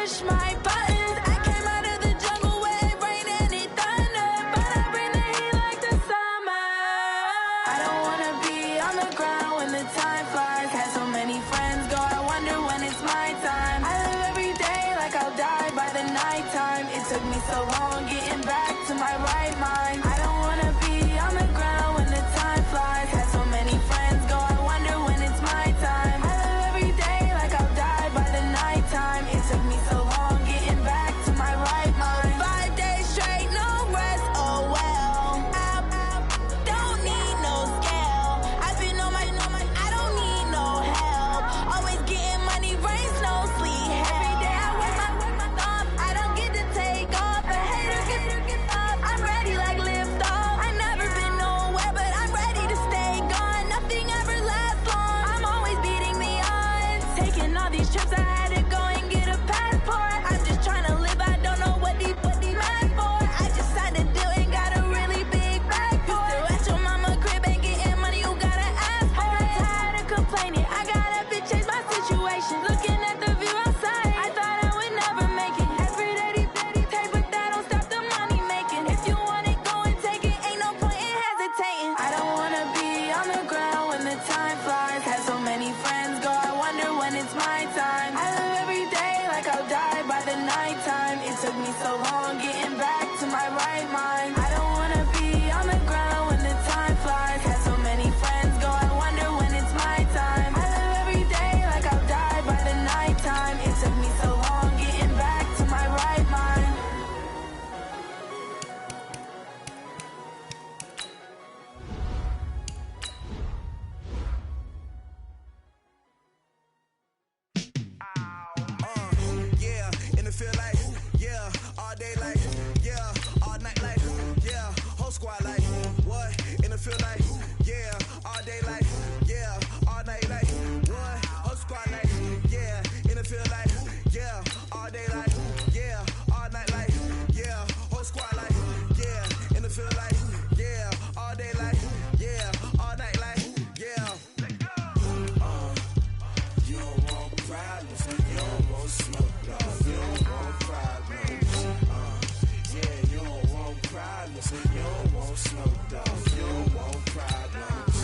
push my buttons. I came out of the jungle where it rain and it thunder, but I bring the heat like the summer. I don't wanna be on the ground when the time flies. Had so many friends go, I wonder when it's my time. I live every day like I'll die by the nighttime. It took me so long getting back to my right mind. I don't wanna be on the ground when the time flies. Had so many friends go, I wonder when it's my time. I live every day like I'll die by the nighttime. It took me so long getting back to my right mind. 5 days straight, no rest, oh well. Don't need no scale. I've been on my, I don't need no help. Always getting money, rain, snow, sleet. Every day I work my thumb. I don't get to take off. A hater get up. I'm ready like lift off. I never been nowhere, but I'm ready to stay gone. Nothing ever lasts long. I'm always beating the odds. Taking all these trips, I had to go and get a passport. I'm just trying to live. I don't know what these mad for. I just signed a deal and got a really big bag for it. You still at your mama crib and getting money, you gotta ask for it. I'm tired of complaining. I gotta bitch change my situation. Looking at the view outside, I thought I would never make it. Every day they take, but that don't stop the money making. If you want it, go and take it. Ain't no point in hesitating. I don't wanna be on the ground when the time flies. Had so many friends go, I wonder when it's my time. I live every day like I'll die by the nighttime. It took me so long getting back to my right mind. I don't wanna be on the ground when the time flies. Had so many friends go, I wonder when it's my time. I live every day like I'll die by the nighttime. It took me so long getting back to my right mind. Yeah, and it feel like, yeah, all day like, yeah, all night like, yeah, whole squad like, what? And it feel like, yeah, all day like, yeah, all night like, what? Whole squad like, yeah, and it feel like, yeah, all day like, yeah, all night like, yeah, whole squad like, yeah, and it feel like, yeah, all day like, yeah, all night like, yeah. You don't want problems, you don't want smoke, dog. You don't want problems. Yeah, you don't want problems, you don't want smoke, dog. You don't want problems.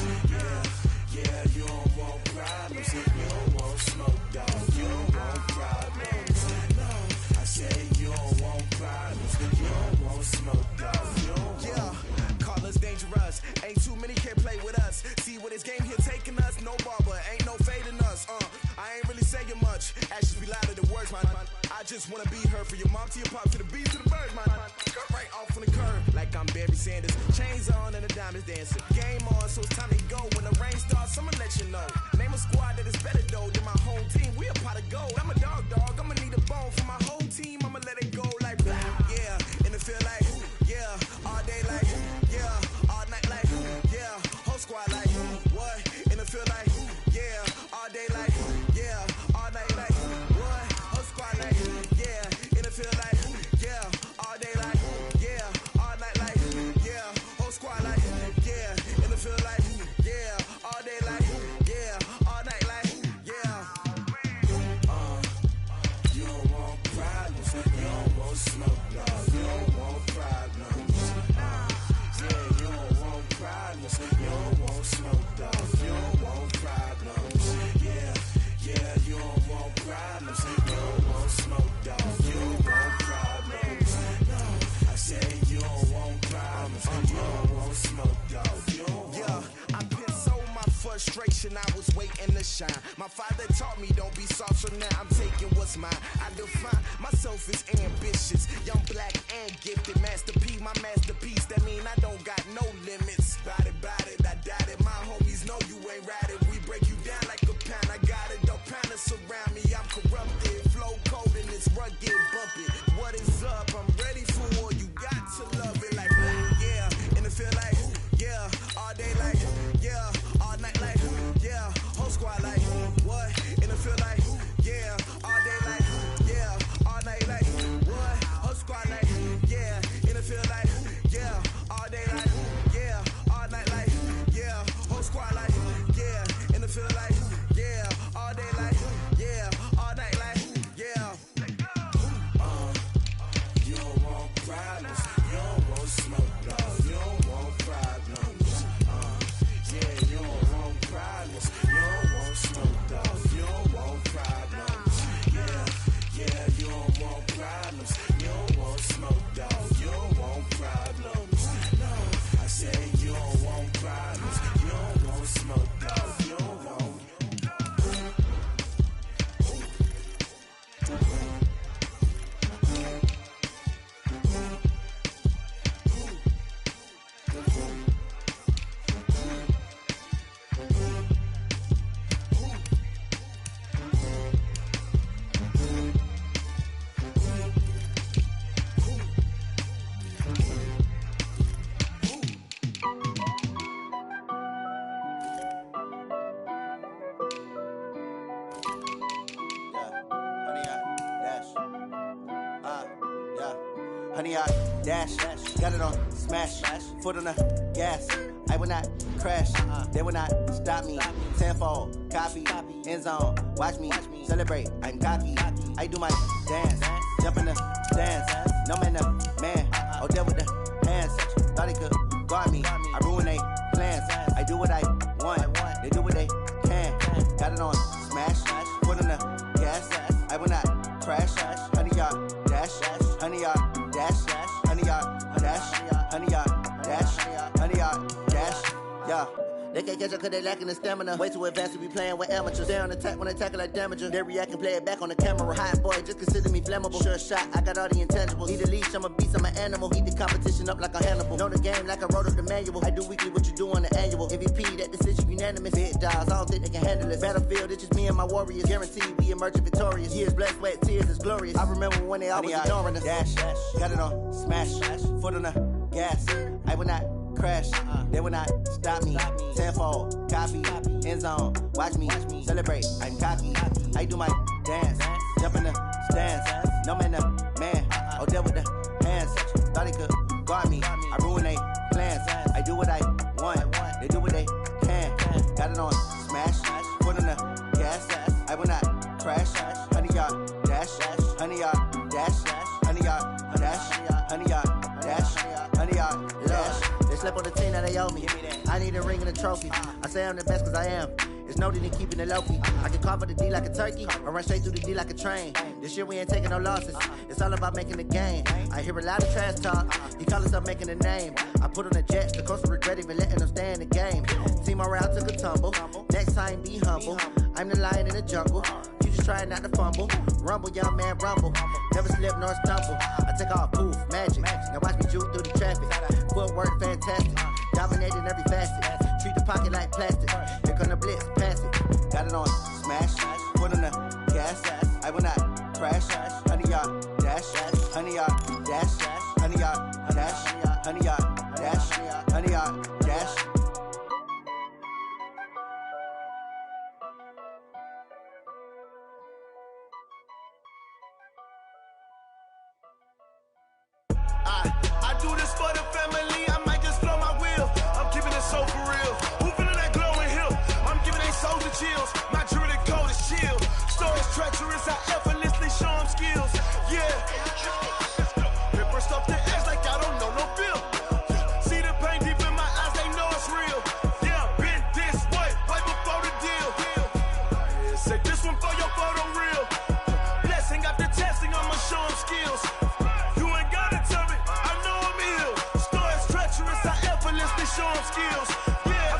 Yeah, you don't want problems, you don't want smoke, dog. You don't want problems. No, I said you don't want problems, you don't want smoke, dog. You don't want. Call us dangerous. Ain't too many can play with us. See what this game here taking us. No barber, ain't no fading us. I ain't really saying much. Actions be louder than words, man. I just wanna be heard. For your mom to your pop, to the beat to the bird, man. Cut right off on the curb, like I'm Barry Sanders. Chains on and the diamonds dancing. Game on, so it's time to go. When the rain starts, I'ma let you know. Name a squad that is better though than my home team. We a pot of gold. I'm a dog. I'ma need a bone for my whole team. I'ma let it go like blah. Yeah, and it feel like, yeah, all day like, yeah, all night like, yeah, whole squad like, what? And it feel like, yeah, all day like, yeah, all night like, what? Whole squad like, yeah, and it feel like, yeah, all day like, yeah, all night like, yeah, whole squad like, yeah, and it feel like, yeah, all day like, yeah, all night like, yeah. You don't want problems, you don't want smoke, dog. You don't want problems. Yeah, you don't want problems, you don't want smoke, dog. You don't want problems. Yeah, you don't want problems, you don't want smoke, dog. You don't want problems. No, I said you don't want problems, you don't want smoke, dog. You don't want. Yeah, I pin so my frustration, I was waiting to shine. My father taught me don't be soft, so now I'm taking what's mine. I define myself as ambitious, young, black, and gifted. Master P, my masterpiece. That mean I don't got no limits. Bout it, I doubt it. My homies know you ain't ratted. We break you down like a pound. I got it, don't pound us around me. I'm corrupted, flow cold and it's rugged, bump it. What is up? I'm ready for war. You got to love it like, yeah, and it feel like, yeah, all day like, yeah, all night like, yeah, whole squad like, what? And it feel like, yeah, all day like, yeah, all night like, what? Whole squad like, yeah, and it feel like, yeah, all day honey yard, dash, got it on, smash, foot on the gas. I will not crash, they will not stop me. Tenfold, copy, end zone, watch me celebrate. I'm cocky, I do my dance, jump in the stands. No man, the man, oh, there with the hands. Thought he could guard me, I ruin they plans. I do what I want, they do what they can. Got it on, smash, foot on the gas. I will not crash, honey yard, dash, honey yard, dash, honey yard, dash, honey yard, dash, honey yard, dash, yeah. They can't catch up cause they lacking the stamina. Way too advanced to be playing with amateurs. They on attack when they tackle like damager. They react and play it back on the camera. Hot boy, just consider me flammable. Sure shot, I got all the intangibles. Need a leash, I'm a beast, I'm an animal. Heat the competition up like a Hannibal. Know the game like I wrote up the manual. I do weekly what you do on the annual. MVP, that decision unanimous. Big dogs, I don't think they can handle it. Battlefield, it's just me and my warriors. Guaranteed we emerging victorious. Years, blood, sweat, tears, it's glorious. I remember when they always ignoring us. Dash, got it on, smash, foot on the gas. I will not crash, they will not stop me. Tenfold, copy, end zone, watch me celebrate. I'm cocky, I do my dance, jump in the stands. No man, the man, oh, there with the hands. Thought he could guard me, I ruin they plans. I do what I want, they do what they can. Got it on, smash, foot on the gas. I will not crash, honey yard, dash, honey yard, dash, honey yard, dash, honey yard, dash, honey yard, dash. They slept on the team that they owe me. I need a ring and a trophy. I say I'm the best cause I am. It's no need in keeping it low-key. I can carve up the D like a turkey or run straight through the D like a train. This year we ain't taking no losses. It's all about making the game. I hear a lot of trash talk. You call us up making a name. I put on the jets. The coach will regret even letting them stay in the game. Team morale took a tumble. Next time be humble. I'm the lion in the jungle. You just trying not to fumble. Rumble, young man, rumble. Never slip nor stumble. I take off, poof, magic. Now watch me juke through the traffic. Footwork fantastic. Dominating every facet. Treat the pocket like plastic. Here come the blitz, pass it. Got it on, smash, foot on the gas. I will not crash, honey yard, dash, honey yard, dash, honey yard, dash, honey yard, dash, honey yard, dash. I do this for the family, I might just blow my wheel. I'm keeping it so for real. Who feeling that glowing hill? I'm giving they soldier chills. My jewelry code is chill. Stories treacherous, I effortlessly show them skills. Yeah. Paper stuff the edge like I don't know no feel. See the pain deep in my eyes, they know it's real. Yeah, been this way before the deal. Say this one for your photo real. Blessing after testing, I'ma show them skills. Show them skills. Yeah,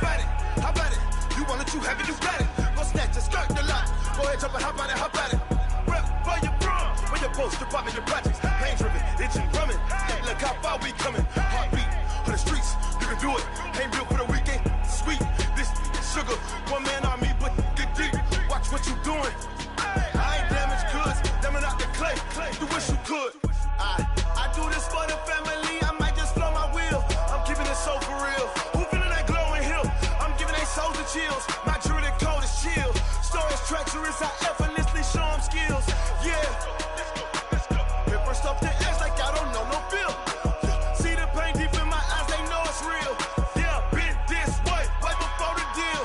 how about it? You want it, you have it, you got it. Go snatch it, skirt the lot. Go ahead, jump it, hop on it. Rep for your prom, where your post, department, your projects. Pain driven, itching, drumming. Hey, look how far we coming. Heartbeat on the streets, you can do it. Ain't built for the weekend. Sweet, this sugar, one man army, but get deep. Watch what you doing. I ain't damaged goods, damn out the clay. You wish you could. I do this for the family. I might just blow my wheel. I'm keeping it so for real. Who feeling that glowing hill? I'm giving they soldier chills. My jewelry code is chill. Stories treacherous, I effortlessly show them skills. Yeah. Paper stuff the edge like I don't know no feel. See the pain deep in my eyes, they know it's real. Yeah, been this way before the deal.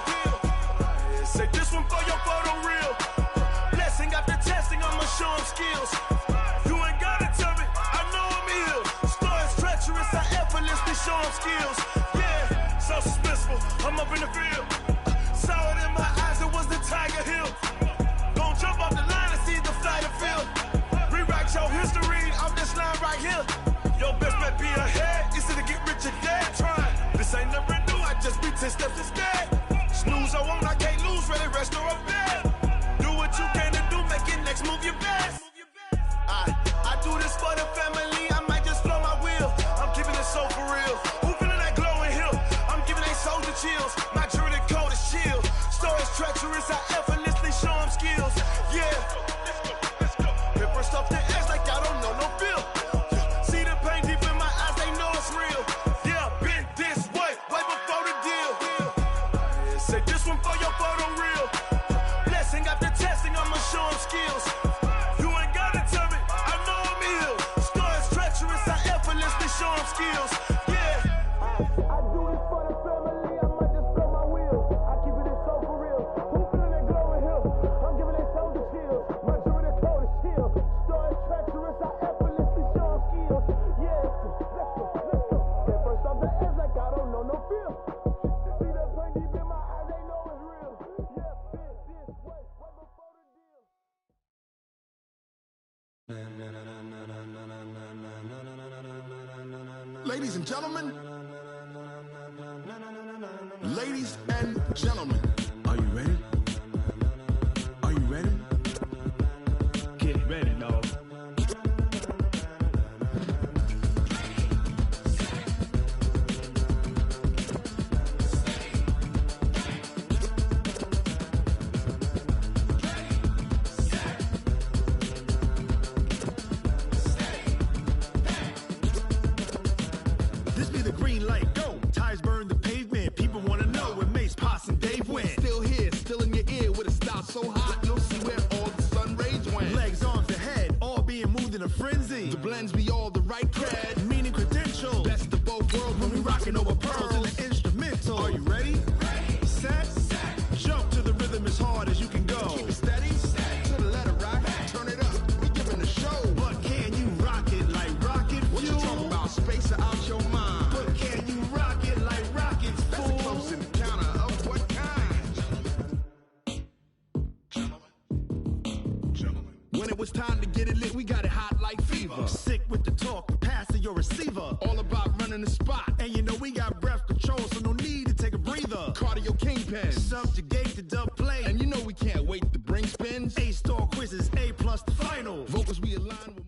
Say this one for your photo real. Blessing after testing, I'ma show them skills. You ain't gotta tell me, I know I'm ill. Stories treacherous, I effortlessly show them skills. Yeah, so suspenseful, I'm up in the field. Saw it in my eyes, it was the Tiger Hill. Gon' jump off the line and see the flight of field. Rewrite your history off this line right here. Your best bet be ahead, easy to get rich or dead. Trying, this ain't never new, I just be 10 steps instead. Snooze I won't, I can't lose, ready, rest or a bed. Do what you can to do, make it next move your best. I do this for the family, I might just blow my wheel. I'm keeping it so for real. Who feeling that glowing hill? I'm giving they soldier chills. My jewelry code is chill. Stories treacherous, I effortlessly show them skills. Yeah. Paper stuff the edge like I don't know no feel. See the pain deep in my eyes, they know it's real. Yeah, been this way before the deal. Say this one for your photo real. Ladies and gentlemen, ladies and gentlemen, are you ready? Are you ready? Get ready, dog. This be the green light, go. Tires burn the pavement. People want to know where Mace, Potts, and Dave went. Still here, still in your ear with a style so hot, you'll see where all the sun rays went. Legs, arms, and head, all being moved in a frenzy. The blends be all the right cred, meaning credentials. Best of both worlds when we rocking over pearls in the instrumental. Are you ready? Ready. Set. Jump to the rhythm as hard as you can go. Keep it steady. To the letter rock. Turn it up. We giving a show. But can you rock it like rocket fuel? What you talking about? Space out your mind. But can you rock it like rockets, fool? That's a close encounter of what kind? Gentlemen. When it was time to get it lit, we got it hot like fever. Sick with the talk, pass to your receiver. All about running the spot. And you know we got breath control, so no need to take a breather. Cardio kingpin, subjugate the dub play. And you know we can't wait to bring spins. A-star quizzes, A+ the final. Vocals we align with.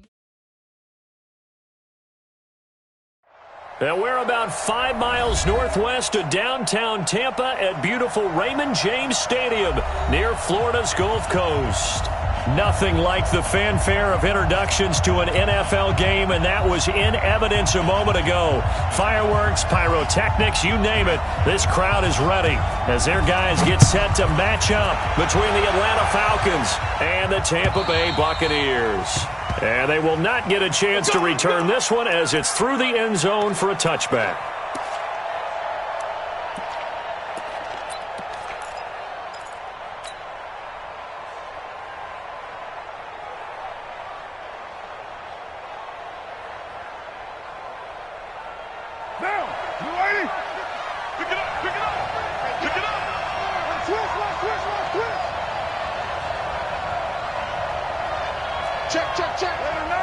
And we're about 5 miles northwest of downtown Tampa at beautiful Raymond James Stadium near Florida's Gulf Coast. Nothing like the fanfare of introductions to an NFL game, and that was in evidence a moment ago. Fireworks, pyrotechnics, you name it. This crowd is ready as their guys get set to match up between the Atlanta Falcons and the Tampa Bay Buccaneers. And they will not get a chance to return this one as it's through the end zone for a touchback. Now, you ready? Pick it up, pick it up, pick it up. Twist. Check. Letter 9.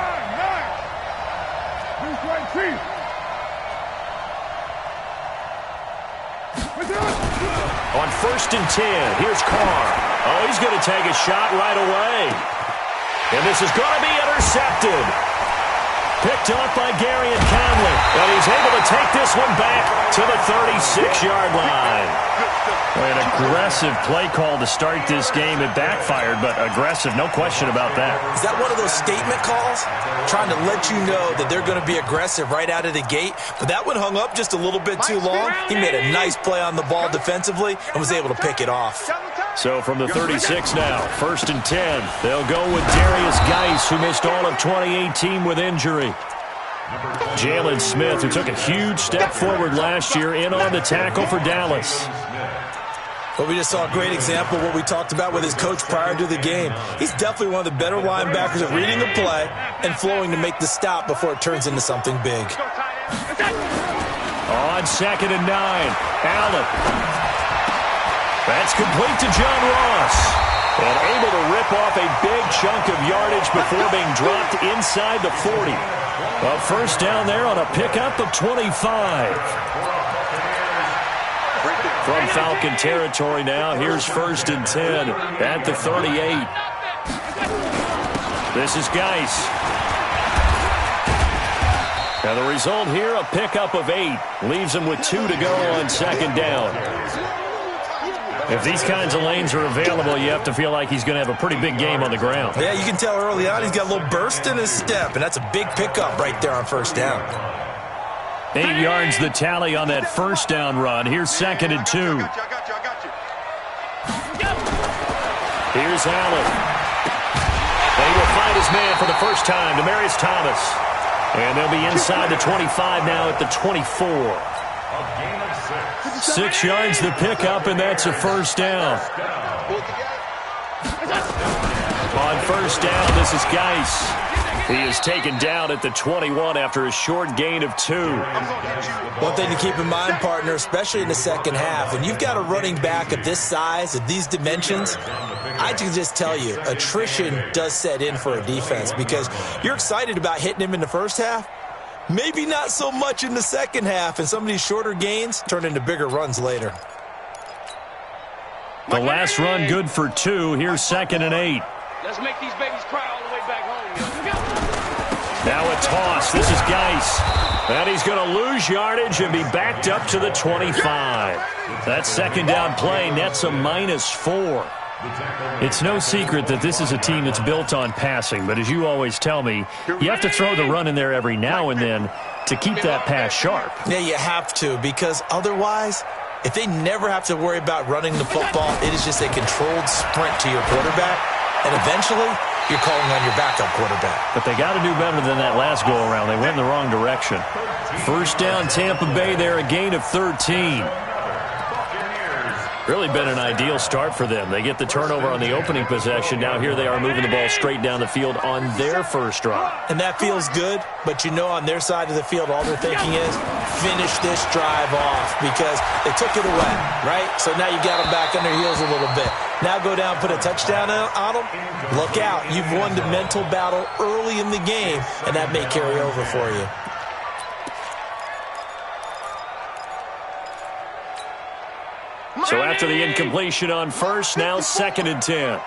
Who's right feet? On 1st and 10, here's Carr. Oh, he's going to take a shot right away. And this is going to be intercepted. Picked off by Garyon Conley. And he's able to take this one back to the 36-yard line. An aggressive play call to start this game. It backfired, but aggressive, no question about that. Is that one of those statement calls? Trying to let you know that they're going to be aggressive right out of the gate. But that one hung up just a little bit too long. He made a nice play on the ball defensively and was able to pick it off. So from the 36 now, 1st and 10. They'll go with Darius Geis, who missed all of 2018 with injury. Jalen Smith, who took a huge step forward last year, in on the tackle for Dallas. But we just saw a great example of what we talked about with his coach prior to the game. He's definitely one of the better linebackers at reading the play and flowing to make the stop before it turns into something big. On 2nd and 9, Allen. That's complete to John Ross. And able to rip off a big chunk of yardage before being dropped inside the 40. A first down there on a pickup of 25. From Falcon territory now, here's 1st and 10 at the 38. This is Geis. Now the result here, a pickup of 8. Leaves him with 2 to go on 2nd down. If these kinds of lanes are available, you have to feel like he's going to have a pretty big game on the ground. Yeah, you can tell early on he's got a little burst in his step, and that's a big pickup right there on 1st down. 8 yards the tally on that 1st down run. Here's 2nd and 2. Here's Allen. And he will find his man for the first time, Demaryius Thomas. And they'll be inside the 25 now at the 24. 6 yards the pickup, and that's a first down. On 1st down, this is Geis. He is taken down at the 21 after a short gain of 2. One thing to keep in mind, partner, especially in the second half, when you've got a running back of this size, of these dimensions, I can just tell you, attrition does set in for a defense because you're excited about hitting him in the first half. Maybe not so much in the second half, and some of these shorter gains turn into bigger runs later. The last run good for 2. Here's 2nd and 8. Let's make these babies cry all the way back home, yo. Now a toss. This is Geis. And he's going to lose yardage and be backed up to the 25. That second down play nets a -4. It's no secret that this is a team that's built on passing, but as you always tell me, you have to throw the run in there every now and then to keep that pass sharp. Yeah, you have to, because otherwise, if they never have to worry about running the football, it is just a controlled sprint to your quarterback, and eventually you're calling on your backup quarterback. But they got to do better than that last go-around. They went in the wrong direction. First down, Tampa Bay there, a gain of 13. Really been an ideal start for them. They get the turnover on the opening possession. Now here they are moving the ball straight down the field on their first drive. And that feels good, but you know on their side of the field, all they're thinking is finish this drive off because they took it away, right? So now you got them back on their heels a little bit. Now go down, put a touchdown on them. Look out. You've won the mental battle early in the game, and that may carry over for you. So after the incompletion on first, now 2nd and 10.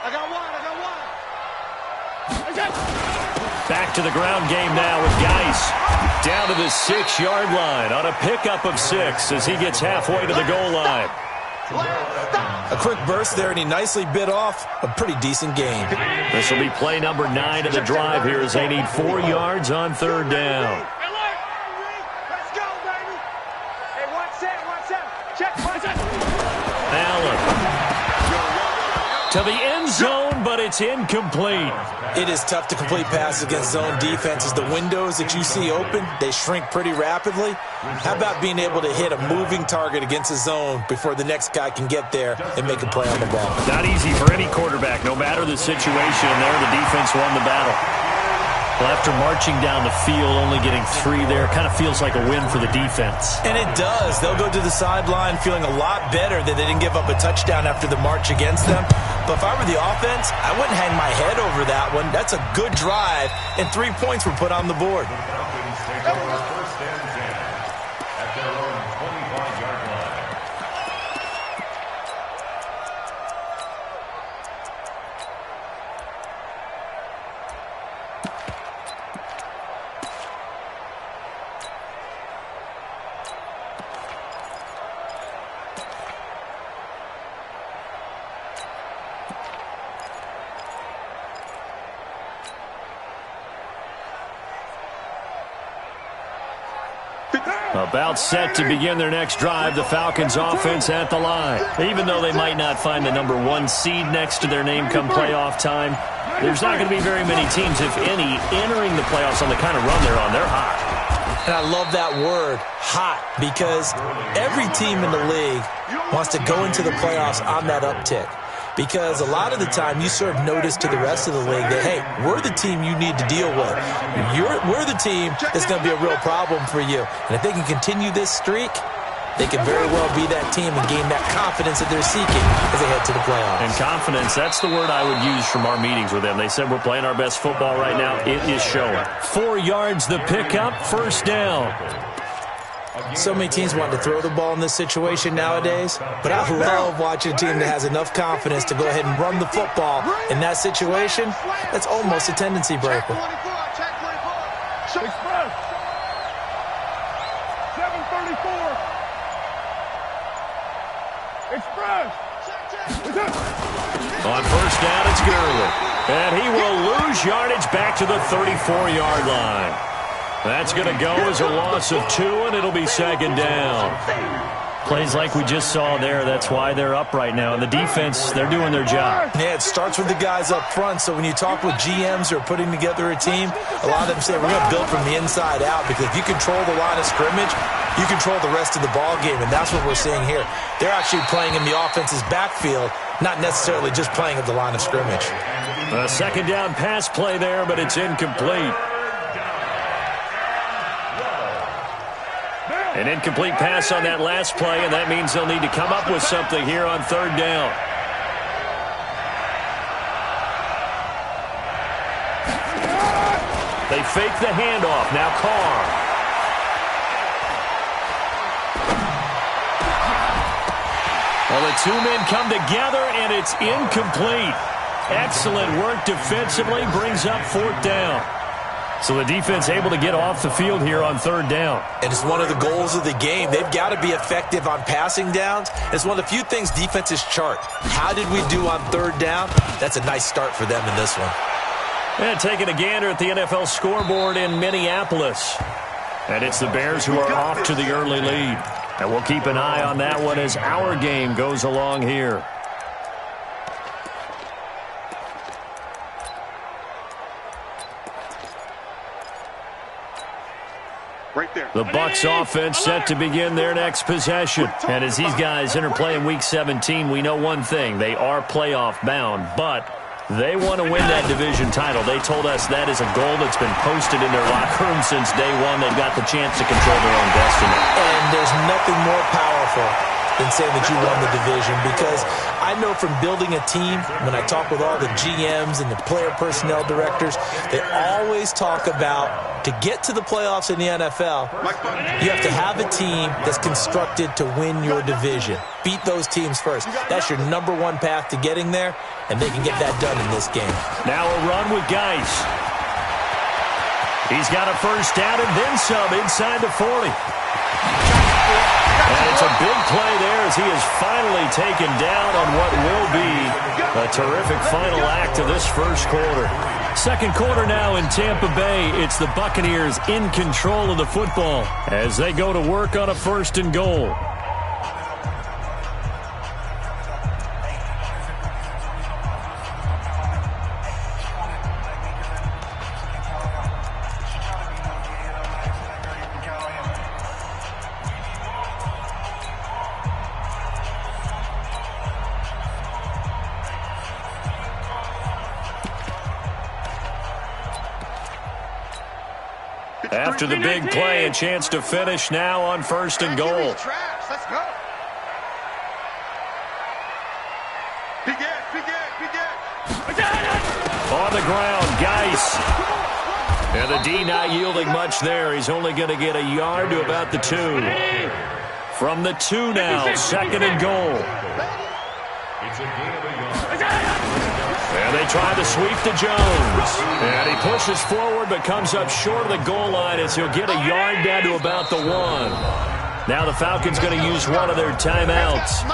Back to the ground game now with Geis. Down to the 6-yard line on a pickup of 6 as he gets halfway to the goal line. A quick burst there, and he nicely bit off a pretty decent game. This will be play number 9 of the drive here as they need 4 yards on 3rd down. Allen to the end zone, but it's incomplete. It is tough to complete passes against zone defenses. The windows that you see open, they shrink pretty rapidly. How about being able to hit a moving target against a zone before the next guy can get there and make a play on the ball? Not easy for any quarterback, no matter the situation. And there, the defense won the battle. Well, after marching down the field, only getting 3 there, kind of feels like a win for the defense. And it does. They'll go to the sideline feeling a lot better that they didn't give up a touchdown after the march against them. But if I were the offense, I wouldn't hang my head over that one. That's a good drive, and 3 points were put on the board. About set to begin their next drive, the Falcons offense at the line. Even though they might not find the number 1 seed next to their name come playoff time, there's not going to be very many teams, if any, entering the playoffs on the kind of run they're on. They're hot. And I love that word, hot, because every team in the league wants to go into the playoffs on that uptick. Because a lot of the time you serve notice to the rest of the league that, hey, we're the team you need to deal with. We're the team that's going to be a real problem for you. And if they can continue this streak, they can very well be that team and gain that confidence that they're seeking as they head to the playoffs. And confidence, that's the word I would use from our meetings with them. They said we're playing our best football right now. It is showing. 4 yards the pickup, first down. So many teams want to throw the ball in this situation nowadays, but I love watching a team that has enough confidence to go ahead and run the football in that situation. That's almost a tendency breaker. On first down, it's Gurley. And he will lose yardage back to the 34-yard line. That's going to go as a loss of 2, and it'll be 2nd down. Plays like we just saw there. That's why they're up right now. And the defense, they're doing their job. Yeah, it starts with the guys up front. So when you talk with GMs who are putting together a team, a lot of them say we're going to build from the inside out, because if you control the line of scrimmage, you control the rest of the ball game, and that's what we're seeing here. They're actually playing in the offense's backfield, not necessarily just playing at the line of scrimmage. A 2nd down pass play there, but it's incomplete. An incomplete pass on that last play, and that means they'll need to come up with something here on 3rd down. They fake the handoff. Now Carr. Well, the two men come together, and it's incomplete. Excellent work defensively. Brings up 4th down. So the defense able to get off the field here on 3rd down. And it's one of the goals of the game. They've got to be effective on passing downs. It's one of the few things defenses chart. How did we do on 3rd down? That's a nice start for them in this one. And taking a gander at the NFL scoreboard in Minneapolis. And it's the Bears who are off to the early lead. And we'll keep an eye on that one as our game goes along here. Right there. The Bucs offense set to begin their next possession. And as these guys interplay in Week 17, we know one thing. They are playoff bound, but they want to win that division title. They told us that is a goal that's been posted in their locker room since day one. They've got the chance to control their own destiny. And there's nothing more powerful than saying that you won the division, because I know from building a team, when I talk with all the GMs and the player personnel directors, they always talk about to get to the playoffs in the NFL, you have to have a team that's constructed to win your division. Beat those teams first. That's your #1 path to getting there, and they can get that done in this game. Now a run with Geis. He's got a first down and then some inside the 40. And it's a big play there as he is finally taken down on what will be a terrific final act of this first quarter. Second quarter now in Tampa Bay. It's the Buccaneers in control of the football as they go to work on a 1st and goal. After the big play, a chance to finish now on 1st and goal. Let's go. On the ground, Geis. And the D not yielding much there. He's only going to get a yard to about the 2. From the 2 now, 2nd and goal. And they try to sweep to Jones. And he pushes forward but comes up short of the goal line as he'll get a yard down to about the 1. Now the Falcons going to use one of their timeouts.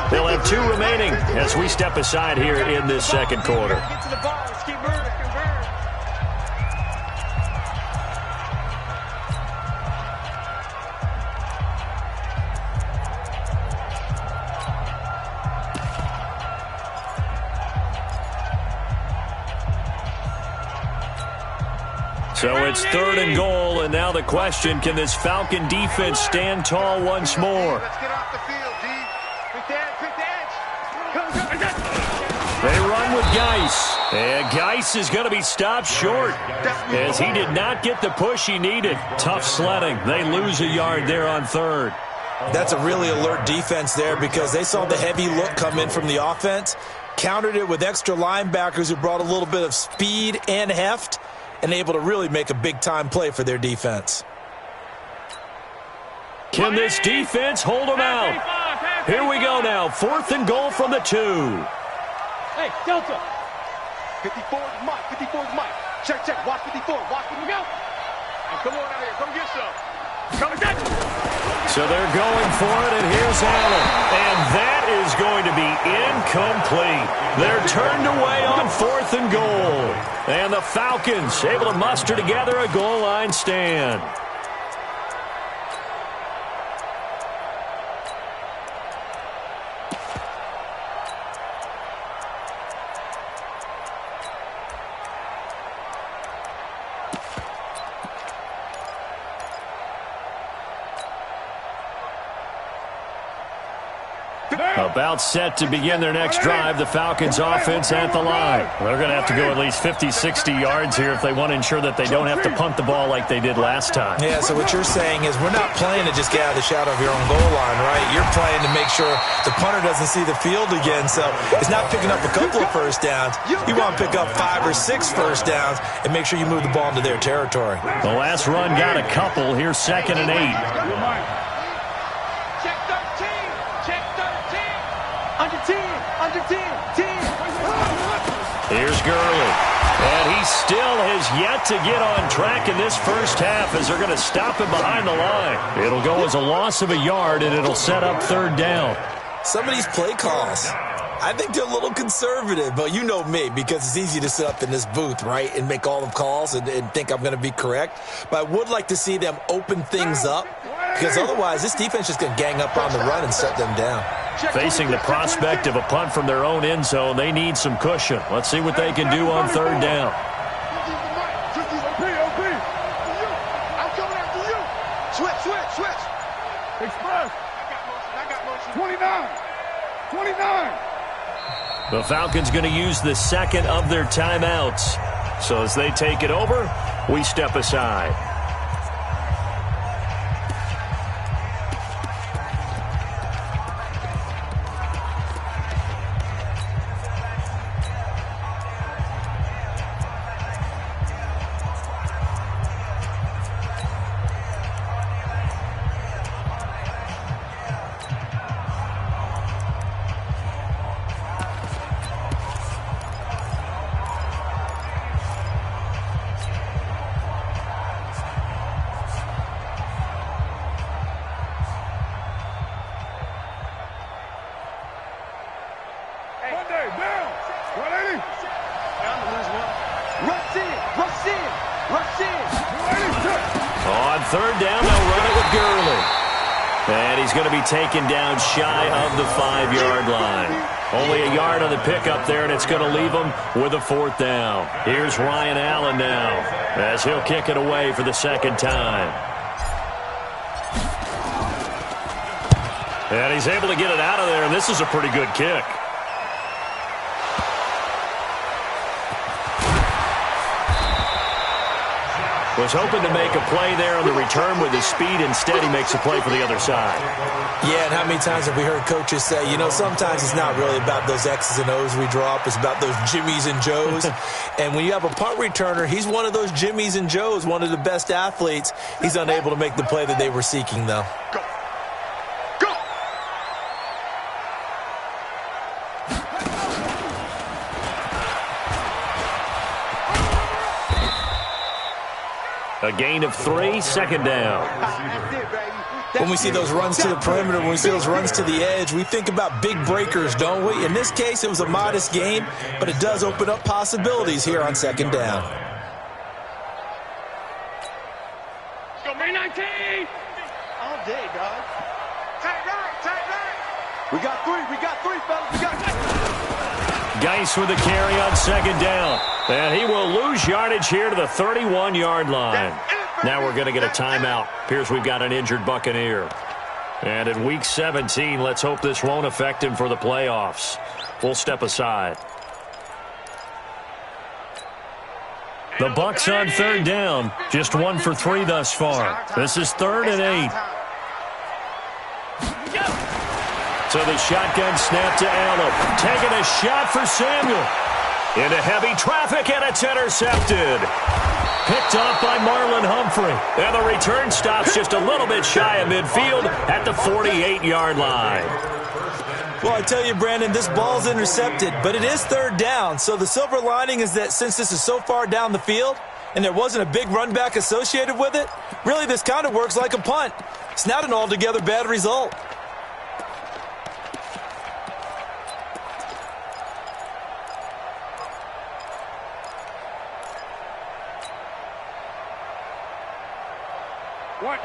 They'll have 2 remaining as we step aside here in this second quarter. Get to the ball. Let's keep moving. So it's 3rd and goal, and now the question, can this Falcon defense stand tall once more? Let's get off the field, D. Quick edge. They run with Geis, and Geis is going to be stopped short as he did not get the push he needed. Tough sledding. They lose a yard there on 3rd. That's a really alert defense there because they saw the heavy look come in from the offense, countered it with extra linebackers who brought a little bit of speed and heft, and able to really make a big-time play for their defense. Can this defense hold them out? Here we go now. 4th and goal from the 2. Hey, Delta. 54 is Mike. 54 is Mike. Check. Watch 54. Watch when you go. And come on out here. Come get some. Come and get you. So they're going for it, and here's Allen. And that is going to be incomplete. They're turned away on 4th and goal. And the Falcons able to muster together a goal line stand. About set to begin their next drive, the Falcons offense at the line. They're going to have to go at least 50, 60 yards here if they want to ensure that they don't have to punt the ball like they did last time. Yeah, so what you're saying is we're not playing to just get out of the shadow of your own goal line, right? You're playing to make sure the punter doesn't see the field again. So it's not picking up a couple of first downs. You want to pick up 5 or 6 first downs and make sure you move the ball into their territory. The last run got a couple. Here's 2nd and 8. Check 13. Check 13. Under 10. Under 10. 10. Here's Gurley. And he still has yet to get on track in this first half as they're going to stop him behind the line. It'll go as a loss of a yard, and it'll set up 3rd down. Some of these play calls, I think they're a little conservative, but you know me, because it's easy to sit up in this booth, right, and make all the calls and think I'm going to be correct. But I would like to see them open things up, because otherwise this defense is going to gang up on the run and shut them down. Facing the prospect of a punt from their own end zone, they need some cushion. Let's see what they can do on 3rd down. Switch. Express. 29. The Falcons going to use the 2nd of their timeouts. So as they take it over, we step aside. On 3rd down, they'll run it with Gurley. And he's going to be taken down shy of the 5-yard line. Only a yard on the pickup there, and it's going to leave him with a 4th down. Here's Ryan Allen now, as he'll kick it away for the 2nd time. And he's able to get it out of there, and this is a pretty good kick. Was hoping to make a play there on the return with his speed. Instead, he makes a play for the other side. Yeah, and how many times have we heard coaches say, you know, sometimes it's not really about those X's and O's we draw up. It's about those Jimmies and Joes. And when you have a punt returner, he's one of those Jimmies and Joes, one of the best athletes. He's unable to make the play that they were seeking, though. A gain of 3, 2nd down. When we see those runs to the perimeter, when we see those runs to the edge, we think about big breakers, don't we? In this case, it was a modest game, but it does open up possibilities here on 2nd down. Let's go, May 19. All day, dog. Tight right. We got 3, fellas. We got 3. Geis with the carry on 2nd down. And he will lose yardage here to the 31-yard line. Now we're going to get a timeout. Appears we've got an injured Buccaneer. And in Week 17, let's hope this won't affect him for the playoffs. We'll step aside. The Bucs on 3rd down. Just 1 for 3 thus far. This is 3rd and 8. So the shotgun snap to Allen. Taking a shot for Samuel. Into heavy traffic, and it's intercepted. Picked off by Marlon Humphrey. And the return stops just a little bit shy of midfield at the 48-yard line. Well, I tell you, Brandon, this ball's intercepted, but it is 3rd down. So the silver lining is that since this is so far down the field and there wasn't a big run back associated with it, really this kind of works like a punt. It's not an altogether bad result.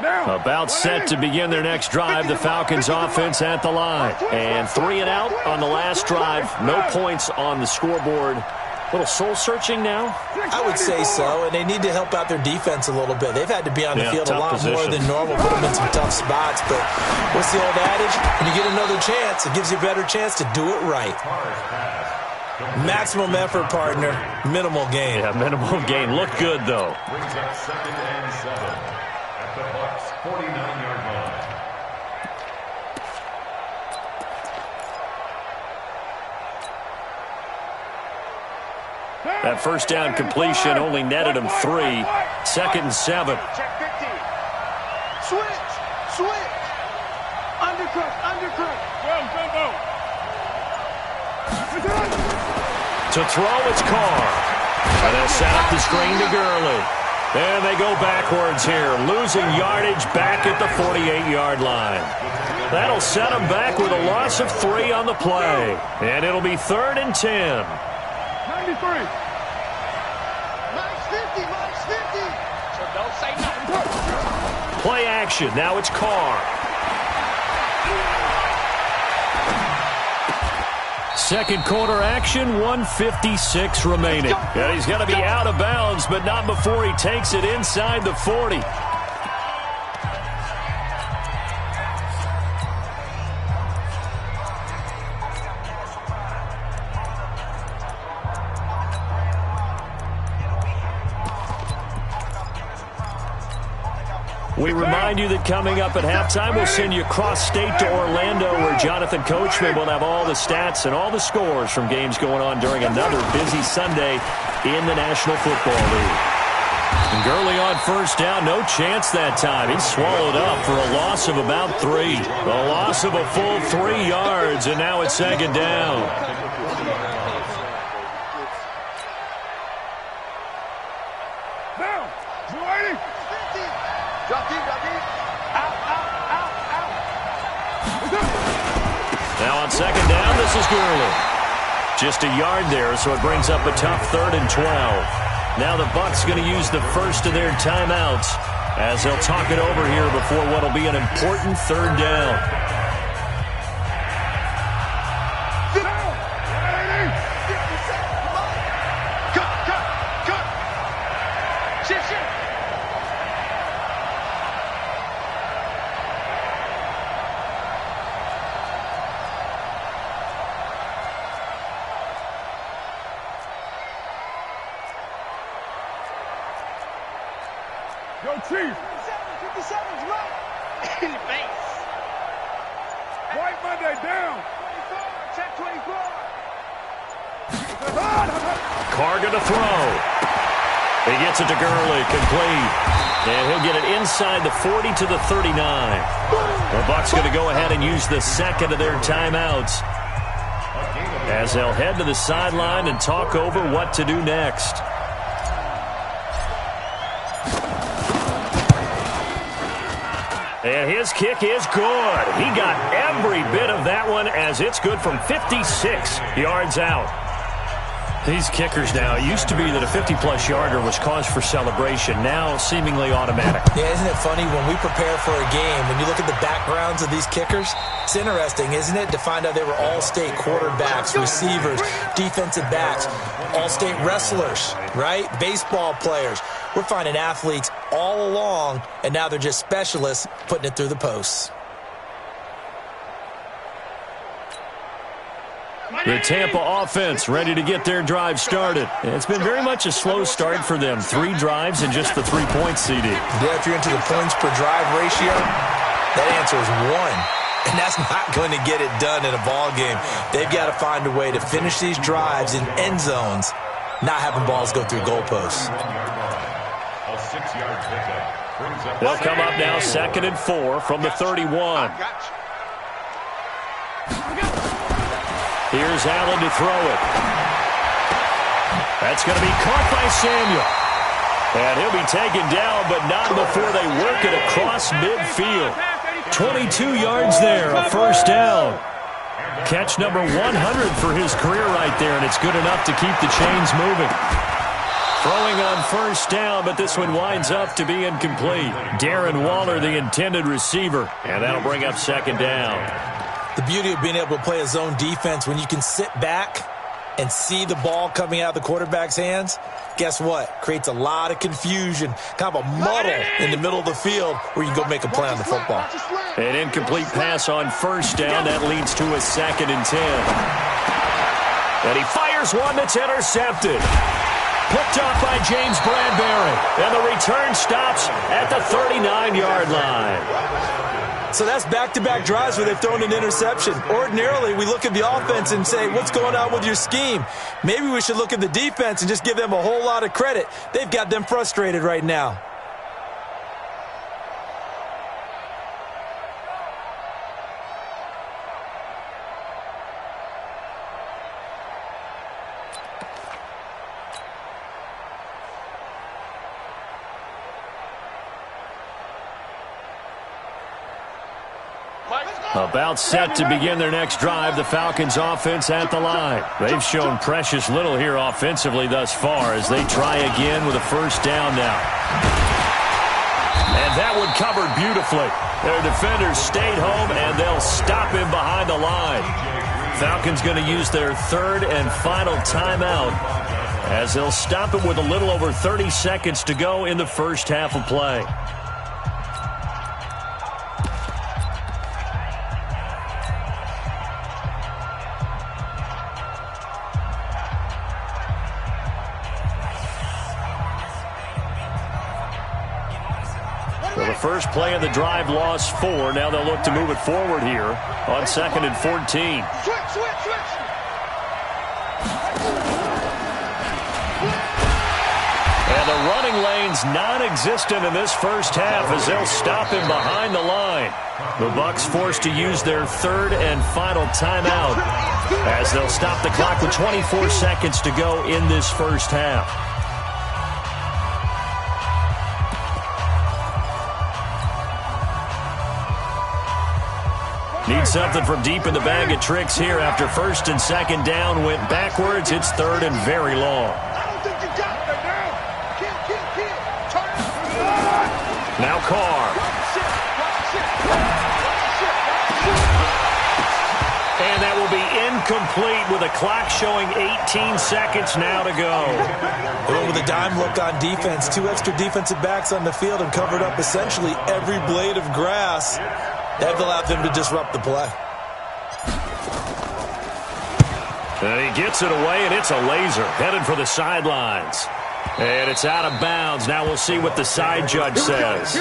About set to begin their next drive, the Falcons offense at the line. And 3 and out on the last drive. No points on the scoreboard A little soul-searching now? I would say so, and they need to help out their defense a little bit. They've had to be on the field a lot more than normal, put them in some tough spots. But what's the old adage? When you get another chance, it gives you a better chance to do it right. Maximum effort, partner. Minimal gain. Yeah, minimal gain. Look good, though. Brings up 2nd and 7 at the Bucs' 49-yard line. That first down completion only netted him 3. 2nd and 7. Check 50. Switch. Undercut. Go. To throw, it's Carr. And they'll set up the screen to Gurley. And they go backwards here, losing yardage back at the 48-yard line. That'll set them back with a loss of 3 on the play. And it'll be 3rd and 10. 93. Minus 50. So don't say nothing. Play action. Now it's Carr. Second quarter action, 1:56 remaining. And he's going to be out of bounds, but not before he takes it inside the 40. We remind you that coming up at halftime, we'll send you cross-state to Orlando, where Jonathan Coachman will have all the stats and all the scores from games going on during another busy Sunday in the National Football League. And Gurley on first down, no chance that time. He's swallowed up for a loss of about 3. A loss of a full 3 yards, and now it's 2nd down. Now on 2nd down, this is Gurley. Just a yard there, so it brings up a tough 3rd and 12. Now the Bucs going to use the first of their timeouts as they'll talk it over here before what will be an important 3rd down. Yo, Chief. 57's right. In the face. White Monday down. 24. Check 24. Carr going to throw. He gets it to Gurley, complete. And he'll get it inside the 40 to the 39. The Bucs going to go ahead and use the second of their timeouts as they'll head to the sideline and talk over what to do next. And his kick is good. He got every bit of that one as it's good from 56 yards out. These kickers now, it used to be that a 50-plus yarder was cause for celebration. Now seemingly automatic. Yeah, isn't it funny when we prepare for a game, when you look at the backgrounds of these kickers, it's interesting, isn't it, to find out they were all-state quarterbacks, receivers, defensive backs, all-state wrestlers, right? Baseball players. We're finding athletes all along, and now they're just specialists putting it through the posts. The Tampa offense ready to get their drive started. It's been very much a slow start for them. 3 drives and just the 3 points, CD. Yeah, if you're into the points per drive ratio, that answer is 1. And that's not going to get it done in a ball game. They've got to find a way to finish these drives in end zones, not having balls go through goalposts. A 6-yard pickup. They'll come up now 2nd and 4 from the 31. Here's Allen to throw it. That's going to be caught by Samuel. And he'll be taken down, but not before they work it across midfield. 22 yards there, a first down. Catch number 100 for his career right there, and it's good enough to keep the chains moving. Throwing on first down, but this one winds up to be incomplete. Darren Waller, the intended receiver, and that'll bring up 2nd down. The beauty of being able to play a zone defense when you can sit back and see the ball coming out of the quarterback's hands, guess what? Creates a lot of confusion, kind of a muddle in the middle of the field where you can go make a play on the football. An incomplete pass on first down. That leads to a 2nd and 10. And he fires one that's intercepted. Picked up by James Bradbury. And the return stops at the 39-yard line. So that's back-to-back drives where they've thrown an interception. Ordinarily, we look at the offense and say, what's going on with your scheme? Maybe we should look at the defense and just give them a whole lot of credit. They've got them frustrated right now. About set to begin their next drive, the Falcons offense at the line. They've shown precious little here offensively thus far as they try again with a first down now. And that one covered beautifully. Their defenders stayed home, and they'll stop him behind the line. Falcons going to use their 3rd and final timeout as they'll stop him with a little over 30 seconds to go in the first half of play. Well, the first play of the drive lost 4. Now they'll look to move it forward here on 2nd and 14. And the running lane's non-existent in this first half as they'll stop him behind the line. The Bucs forced to use their 3rd and final timeout as they'll stop the clock with 24 seconds to go in this first half. Need something from deep in the bag of tricks here after 1st and 2nd down went backwards. It's 3rd and very long. Now Carr. And that will be incomplete with a clock showing 18 seconds now to go. They went with a dime look on defense. 2 extra defensive backs on the field and covered up essentially every blade of grass. That allowed them to disrupt the play. And he gets it away, and it's a laser headed for the sidelines. And it's out of bounds. Now we'll see what the side judge says.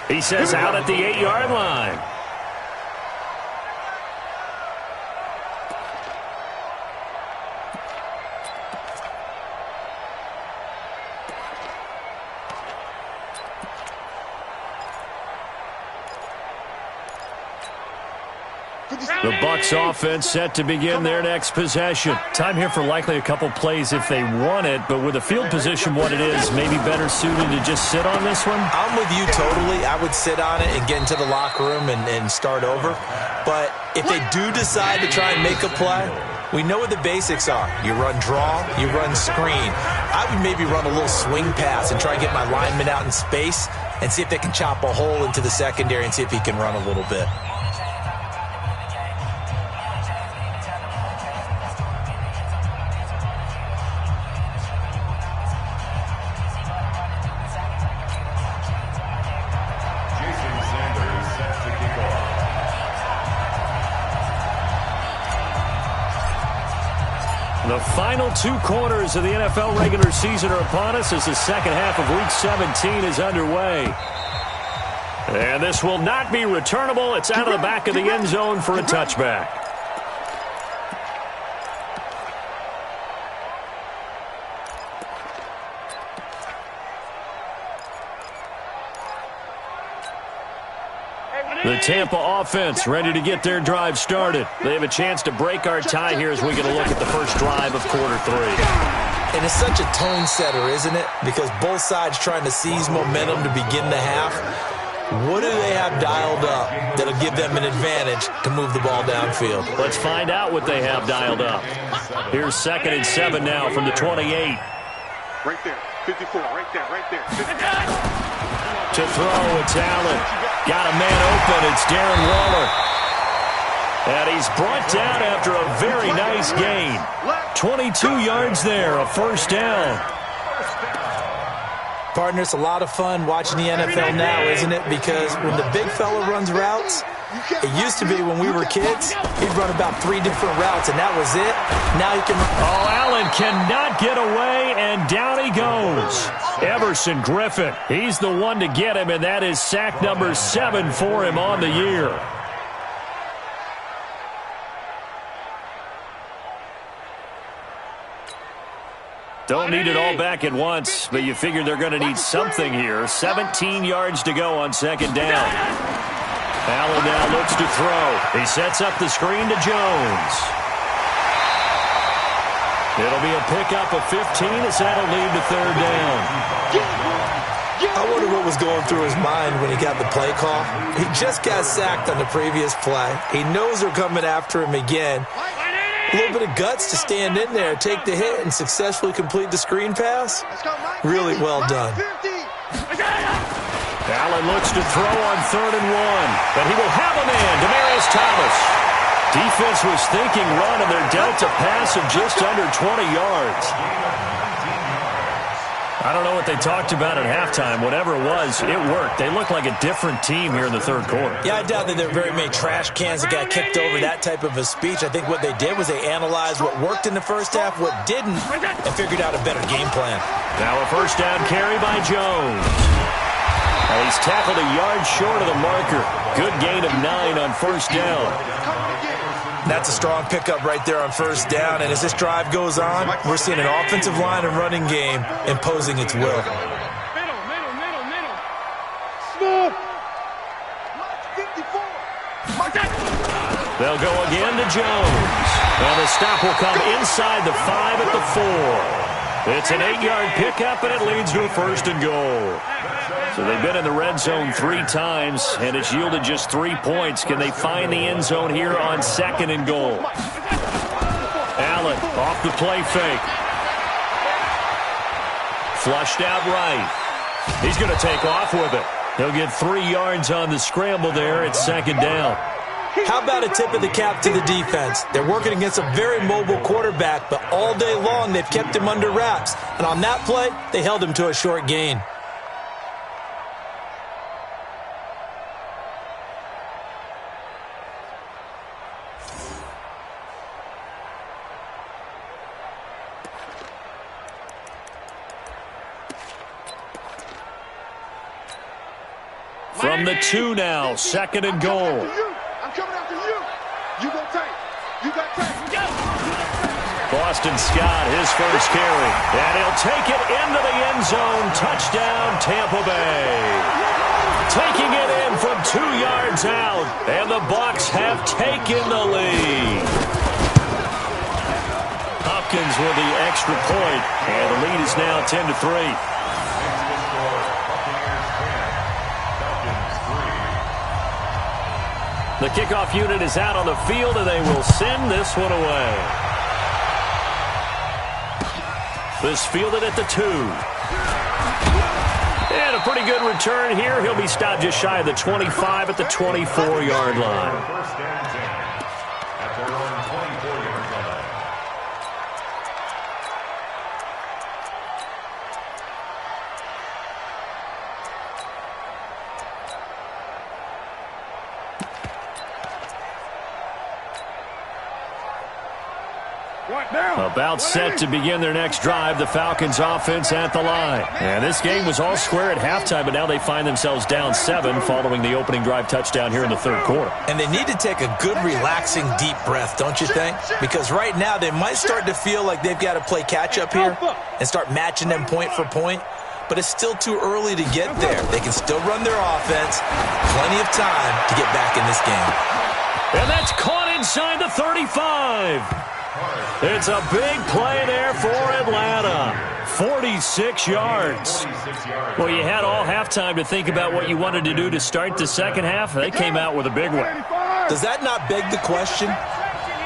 He says out at the 8-yard line. The Bucs offense set to begin their next possession. Time here for likely a couple plays if they want it, but with the field position what it is, maybe better suited to just sit on this one? I'm with you totally. I would sit on it and get into the locker room and start over. But if they do decide to try and make a play, we know what the basics are. You run draw, you run screen. I would maybe run a little swing pass and try and get my lineman out in space and see if they can chop a hole into the secondary and see if he can run a little bit. The final 2 quarters of the NFL regular season are upon us as the second half of Week 17 is underway. And this will not be returnable. It's out of the back of the end zone for a touchback. The Tampa offense ready to get their drive started. They have a chance to break our tie here as we get a look at the first drive of quarter 3. And it's such a tone setter, isn't it? Because both sides trying to seize momentum to begin the half. What do they have dialed up that'll give them an advantage to move the ball downfield? Let's find out what they have dialed up. Here's 2nd and 7 now from the 28. Right there, 54, right there. 54. To throw, it's Allen. Got a man open. It's Darren Waller. And he's brought down after a very nice gain. 22 yards there, a first down. Partner, it's a lot of fun watching the NFL now, isn't it? Because when the big fella runs routes, it used to be when we were kids, he'd run about 3 different routes, and that was it. Now he can... Oh, Allen cannot get away, and down he goes. Everson Griffin, he's the one to get him, and that is sack number 7 for him on the year. Don't need it all back at once, but you figure they're going to need something here. 17 yards to go on second down. Allen now looks to throw. He sets up the screen to Jones. It'll be a pickup of 15 as that'll lead to third down. I wonder what was going through his mind when he got the play call. He just got sacked on the previous play. He knows they're coming after him again. A little bit of guts to stand in there, take the hit, and successfully complete the screen pass. Really well done. Allen looks to throw on 3rd and 1, but he will have a man, Demaryius Thomas. Defense was thinking run, and they're dealt a pass of just under 20 yards. I don't know what they talked about at halftime. Whatever it was, it worked. They look like a different team here in the third quarter. Yeah, I doubt that there are very many trash cans that got kicked over that type of a speech. I think what they did was they analyzed what worked in the first half, what didn't, and figured out a better game plan. Now a first down carry by Jones. And he's tackled a yard short of the marker. Good gain of 9 on first down. That's a strong pickup right there on first down. And as this drive goes on, we're seeing an offensive line and running game imposing its will. Middle. Small. 54. They'll go again to Jones. And the stop will come inside the 5 at the 4. It's an 8-yard pickup, and it leads to a first and goal. So they've been in the red zone 3 times, and it's yielded just 3 points. Can they find the end zone here on 2nd and goal? Allen off the play fake. Flushed out right. He's going to take off with it. He'll get 3 yards on the scramble there at 2nd down. How about a tip of the cap to the defense? They're working against a very mobile quarterback, but all day long they've kept him under wraps. And on that play, they held him to a short gain. From the 2 now, 2nd and goal. I'm coming after you. You go tight. You got tight. Boston Scott, his first carry. And he'll take it into the end zone. Touchdown, Tampa Bay. Taking it in from 2 yards out. And the Bucs have taken the lead. Hopkins with the extra point. And the lead is now 10-3. The kickoff unit is out on the field, and they will send this one away. This fielded at the 2. And a pretty good return here. He'll be stopped just shy of the 25 at the 24-yard line. First down 10 at their own 24-yard line. About set to begin their next drive, the Falcons offense at the line. And this game was all square at halftime, but now they find themselves down 7 following the opening drive touchdown here in the third quarter. And they need to take a good, relaxing, deep breath, don't you think? Because right now they might start to feel like they've got to play catch-up here and start matching them point for point. But it's still too early to get there. They can still run their offense. Plenty of time to get back in this game. And that's caught inside the 35. It's a big play there for Atlanta. 46 yards. Well, you had all halftime to think about what you wanted to do to start the second half. They came out with a big one. Does that not beg the question?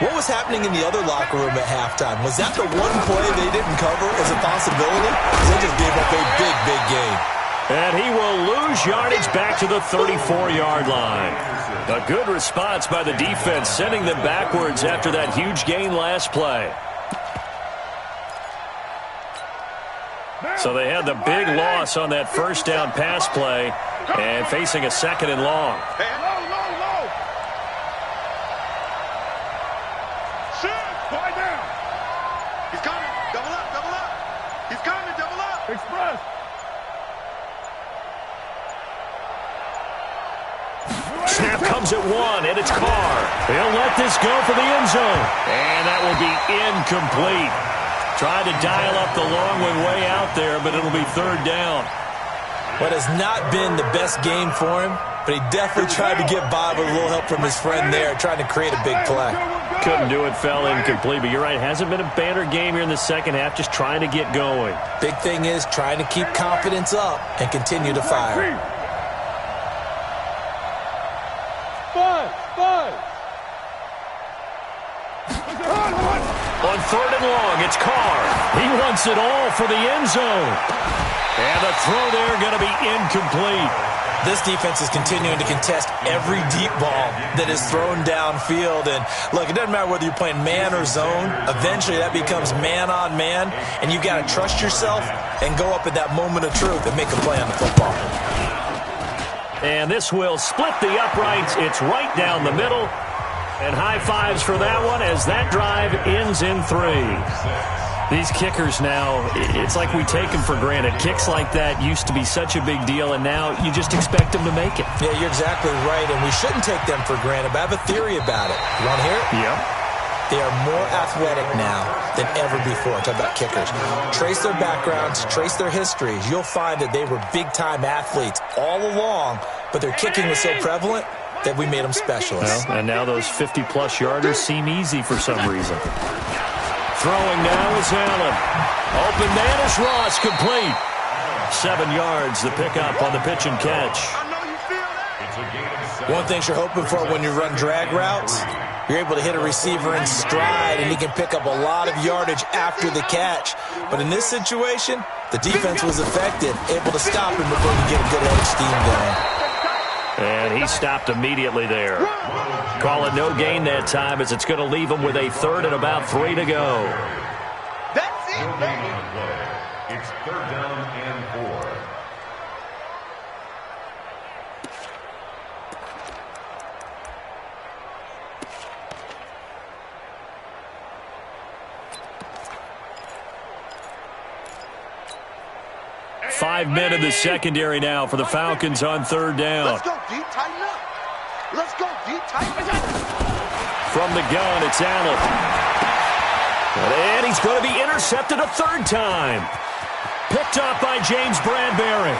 What was happening in the other locker room at halftime? Was that the one play they didn't cover as a possibility? Because they just gave up a big, big game. And he will lose yardage back to the 34-yard line. A good response by the defense, sending them backwards after that huge gain last play. So they had the big loss on that first down pass play and facing a 2nd and long. Hey, low. Shoot, quiet down. He's coming. Double up. He's coming, double up. Express. Snap comes at 1, and it's Carr. He'll let this go for the end zone. And that will be incomplete. Tried to dial up the long one way out there, but it'll be 3rd down. What has not been the best game for him, but he definitely tried to get by with a little help from his friend there, trying to create a big play. Couldn't do it, fell incomplete, but you're right. Hasn't been a banner game here in the second half, just trying to get going. Big thing is trying to keep confidence up and continue to fire. On 3rd and long, it's Carr. He wants it all for the end zone. And the throw there going to be incomplete. This defense is continuing to contest every deep ball that is thrown downfield. And look, it doesn't matter whether you're playing man or zone. Eventually that becomes man on man. And you've got to trust yourself and go up at that moment of truth and make a play on the football. And this will split the uprights. It's right down the middle. And high fives for that one as that drive ends in 3. These kickers now, it's like we take them for granted. Kicks like that used to be such a big deal, and now you just expect them to make it. Yeah, you're exactly right, and we shouldn't take them for granted, but I have a theory about it. You want to hear it? Yep. They are more athletic now than ever before. Talk about kickers. Trace their backgrounds, trace their histories. You'll find that they were big-time athletes all along, but their kicking was so prevalent that we made them specialists. Well, and now those 50-plus yarders seem easy for some reason. Throwing now is Allen. Open man is Ross, complete. 7 yards, the pickup on the pitch and catch. One thing you're hoping for when you run drag routes, you're able to hit a receiver in stride, and he can pick up a lot of yardage after the catch. But in this situation, the defense was effective, able to stop him before he get a good head of steam going. And he stopped immediately there. Call it no gain that time as it's going to leave him with a 3rd and about 3 to go. That's it, baby. It's 3rd down and 4. Five men in the secondary now for the Falcons on 3rd down. Let's go deep, tighten up. Let's go deep, tighten up. From the gun, it's Allen. And he's going to be intercepted a 3rd time. Picked up by James Bradbury.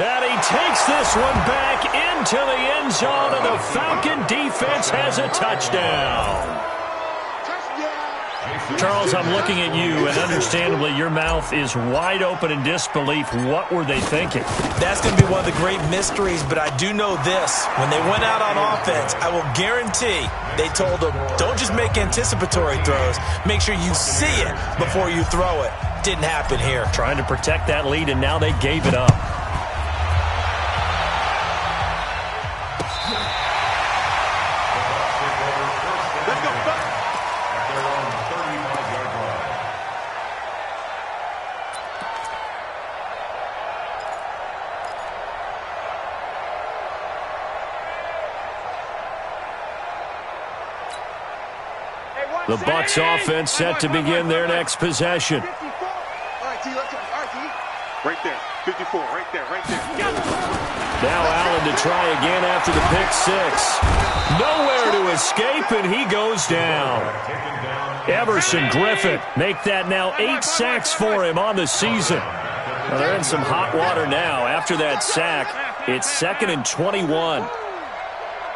And he takes this one back into the end zone, and the Falcon defense has a touchdown. Charles, I'm looking at you, and understandably, your mouth is wide open in disbelief. What were they thinking? That's going to be one of the great mysteries, but I do know this. When they went out on offense, I will guarantee they told them, don't just make anticipatory throws. Make sure you see it before you throw it. Didn't happen here. Trying to protect that lead, and now they gave it up. The Bucs offense set to begin their next possession. All right, T, let's go. All right, T. Right there. 54, right there, right there. Now Allen to try again after the pick six. Nowhere to escape, and he goes down. Everson Griffin make that now 8 sacks for him on the season. Well, they're in some hot water now. After that sack, it's 2nd and 21.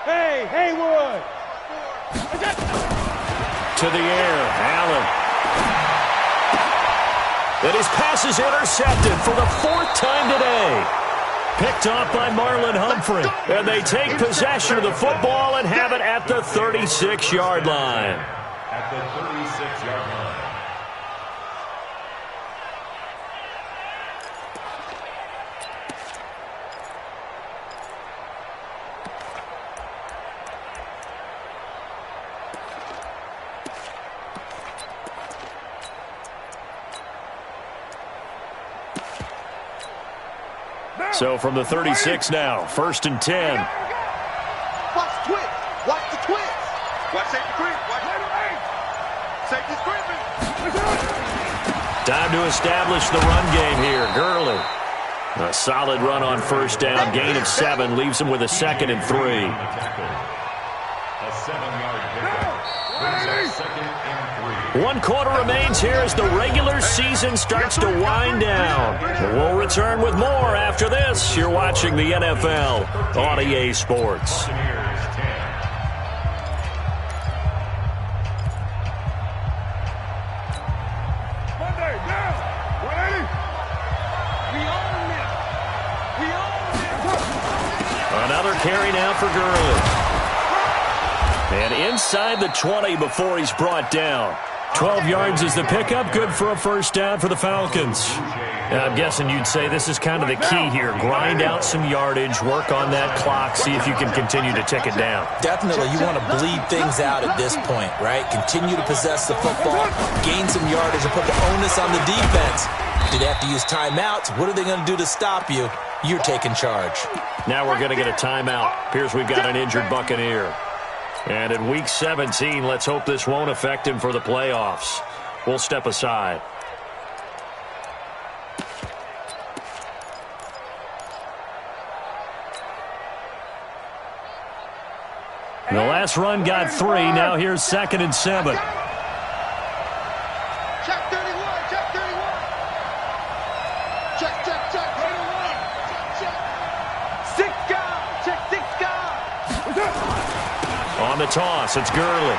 Hey, Haywood. To the air, Allen. And his pass is intercepted for the 4th time today. Picked off by Marlon Humphrey. And they take possession of the football and have it at the 36-yard line. At the 36-yard line. So from the 36 now, 1st and 10. Watch the twist. Watch the twist. Watch safety creep. Watch safety creeping. Time to establish the run game here. Gurley. A solid run on 1st down. Gain of 7 leaves him with a 2nd and 3. A 7-yard pickup. Brings up 2nd and 3. 1 quarter remains here as the regular season starts to wind down. We'll return with more after this. You're watching the NFL on EA Sports. Buccaneers 10. Monday, down. 180. We own this. Another carry now for Gurley. And inside the 20 before he's brought down. 12 yards is the pickup. Good for a 1st down for the Falcons. I'm guessing you'd say this is kind of the key here. Grind out some yardage, work on that clock, see if you can continue to tick it down. Definitely, you want to bleed things out at this point, right? Continue to possess the football, gain some yardage, and put the onus on the defense. Do they have to use timeouts? What are they going to do to stop you? You're taking charge. Now we're going to get a timeout. Appears we've got an injured Buccaneer. And in Week 17, let's hope this won't affect him for the playoffs. We'll step aside. The last run got 3. Now here's 2nd and 7. Check 31. Check 31. Check 31. Check. 6 guys. Check 6 guys. On the toss, it's Gurley.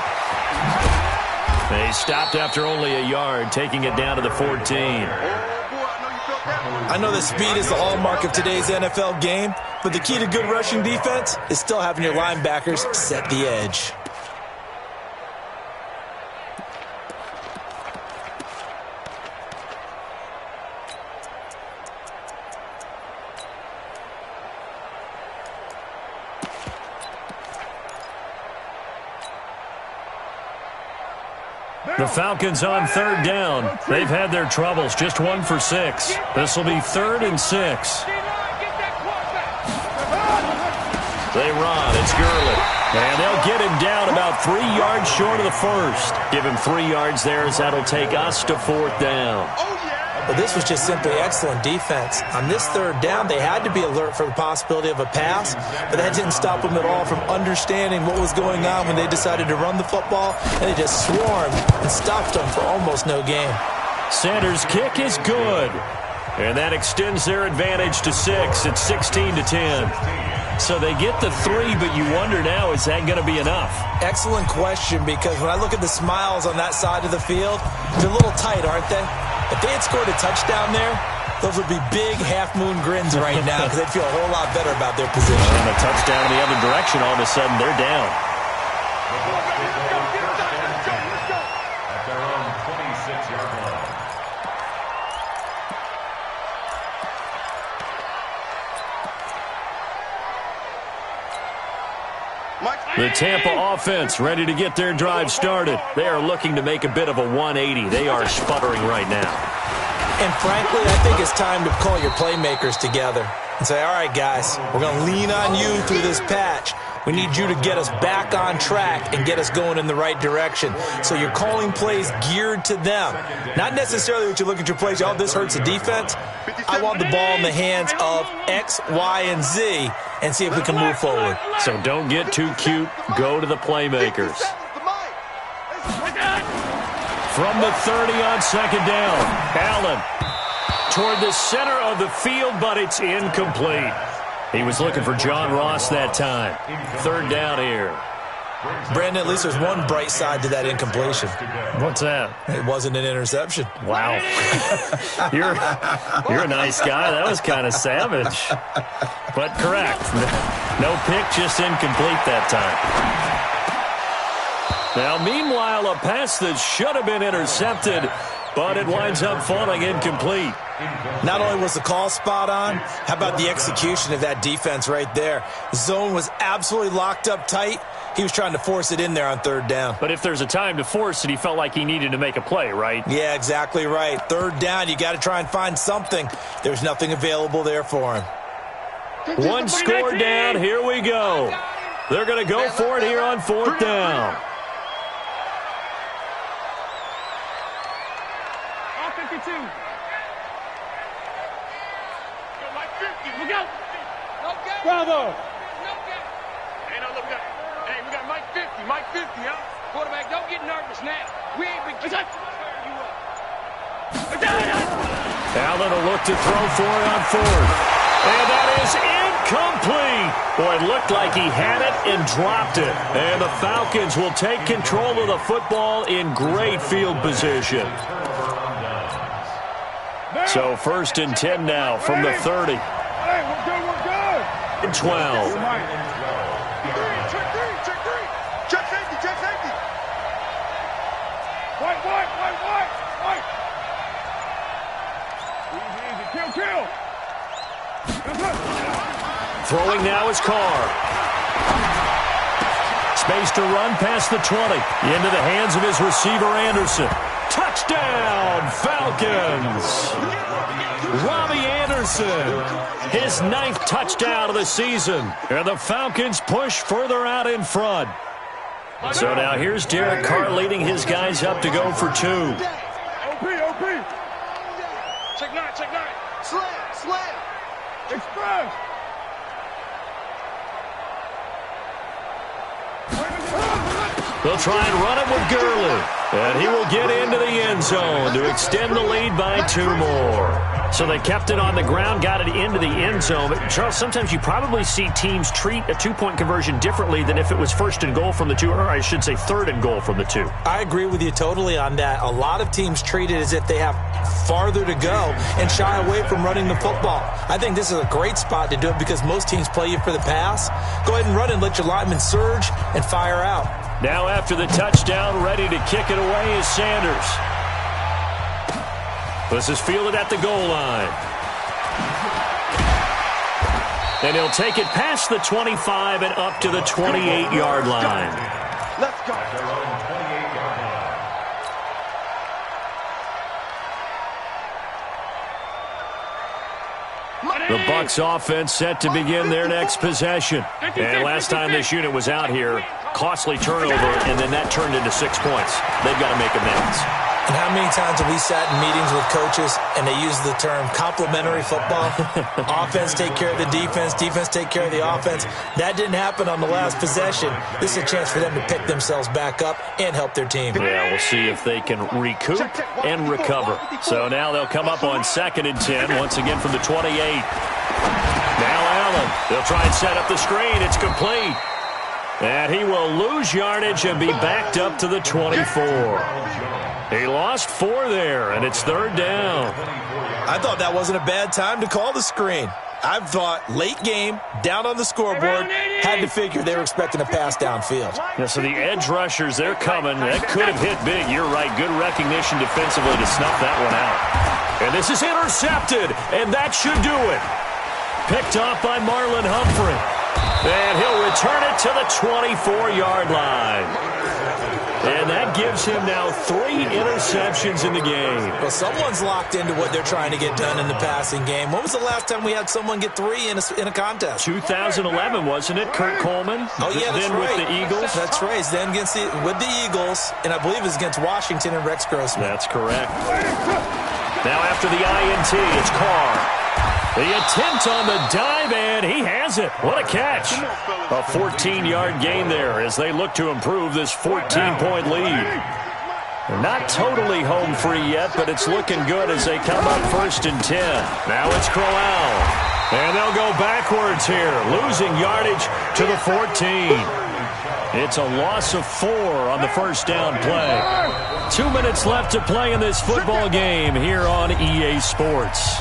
They stopped after only a yard, taking it down to the 14. Oh, boy, I know you felt that one. I know that speed is the hallmark of today's NFL game, but the key to good rushing defense is still having your linebackers set the edge. The Falcons on 3rd down. They've had their troubles, just 1 for 6. This will be 3rd and 6. They run, it's Gurley. And they'll get him down about 3 yards short of the 1st. Give him 3 yards there as that'll take us to 4th down. But this was just simply excellent defense. On this 3rd down, they had to be alert for the possibility of a pass, but that didn't stop them at all from understanding what was going on when they decided to run the football, and they just swarmed and stopped them for almost no gain. Sanders' kick is good. And that extends their advantage to 6. It's 16-10. So they get the 3, but you wonder now, is that going to be enough? Excellent question, because when I look at the smiles on that side of the field, they're a little tight, aren't they? If they had scored a touchdown there, those would be big half-moon grins right now because they'd feel a whole lot better about their position. And a touchdown in the other direction, all of a sudden they're down. At their own 26-yard line. The Tampa offense ready to get their drive started. They are looking to make a bit of a 180. They are sputtering right now. And frankly, I think it's time to call your playmakers together and say, all right, guys, we're going to lean on you through this patch. We need you to get us back on track and get us going in the right direction. So you're calling plays geared to them. Not necessarily that you look at your plays, oh, this hurts the defense. I want the ball in the hands of X, Y, and Z and see if we can move forward. So don't get too cute. Go to the playmakers. From the 30 on 2nd down, Allen toward the center of the field, but it's incomplete. He was looking for John Ross that time. 3rd down here. Brandon, at least there's one bright side to that incompletion. What's that? It wasn't an interception. Wow. You're a nice guy. That was kind of savage. But correct. No pick, just incomplete that time. Now, meanwhile, a pass that should have been intercepted, but it winds up falling incomplete. Not only was the call spot on, how about the execution of that defense right there? Zone was absolutely locked up tight. He was trying to force it in there on 3rd down. But if there's a time to force it, he felt like he needed to make a play, right? Yeah, exactly right. 3rd down, you got to try and find something. There's nothing available there for him. One score down. Here we go. They're going to go for it here on 4th down. All 52. Mike 50. Look out. Bravo. Hey, no, look up. Hey, we got Mike 50. Mike 50, huh? Quarterback, don't get nervous now. We ain't been firing you up. Allen will look to throw for it on 4th. And that is incomplete. Boy, it looked like he had it and dropped it. And the Falcons will take control of the football in great field position. So 1st and 10 now from the 30. Hey, we're good. And 12. Check safety. White. Easy. Kill. Throwing now is Carr. Space to run past the 20. Into the hands of his receiver, Anderson. Touchdown, Falcons! Robbie Anderson, his 9th touchdown of the season. And the Falcons push further out in front. So now here's Derek Carr leading his guys up to go for 2. OP. Check 9. Slam. Express. They'll try and run it with Gurley. And he will get into the end zone to extend the lead by 2 more. So they kept it on the ground, got it into the end zone. But Charles, sometimes you probably see teams treat a 2-point conversion differently than if it was 1st and goal from the 2, or I should say 3rd and goal from the 2. I agree with you totally on that. A lot of teams treat it as if they have farther to go and shy away from running the football. I think this is a great spot to do it because most teams play you for the pass. Go ahead and run and let your linemen surge and fire out. Now after the touchdown, ready to kick it away is Sanders. This is fielded at the goal line. And he'll take it past the 25 and up to the 28-yard line. Let's go. The Bucs offense set to begin their next possession. And last time this unit was out here, costly turnover, and then that turned into 6 points. They've got to make amends. And how many times have we sat in meetings with coaches and they use the term complementary football? Offense take care of the defense take care of the offense. That didn't happen on the last possession. This is a chance for them to pick themselves back up and help their team. Yeah, we'll see if they can recoup and recover. So now they'll come up on 2nd and 10, once again from the 28. Now Allen, they'll try and set up the screen. It's complete. And he will lose yardage and be backed up to the 24. He lost 4 there, and it's 3rd down. I thought that wasn't a bad time to call the screen. I thought late game, down on the scoreboard, had to figure they were expecting a pass downfield. Yeah, so the edge rushers, they're coming. That could have hit big. You're right. Good recognition defensively to snuff that one out. And this is intercepted, and that should do it. Picked off by Marlon Humphrey. And he'll return it to the 24-yard line. And that gives him now 3 interceptions in the game. Well, someone's locked into what they're trying to get done in the passing game. When was the last time we had someone get 3 in a contest? 2011, wasn't it? Kurt Coleman? Oh, yeah, that's then right. With the Eagles? That's right. Then with the Eagles, and I believe it was against Washington and Rex Grossman. That's correct. Now after the INT, it's Carr. The attempt on the dive, and he has it. What a catch. A 14-yard gain there as they look to improve this 14-point lead. Not totally home free yet, but it's looking good as they come up 1st and 10. Now it's Crowell. And they'll go backwards here, losing yardage to the 14. It's a loss of 4 on the first down play. 2 minutes left to play in this football game here on EA Sports.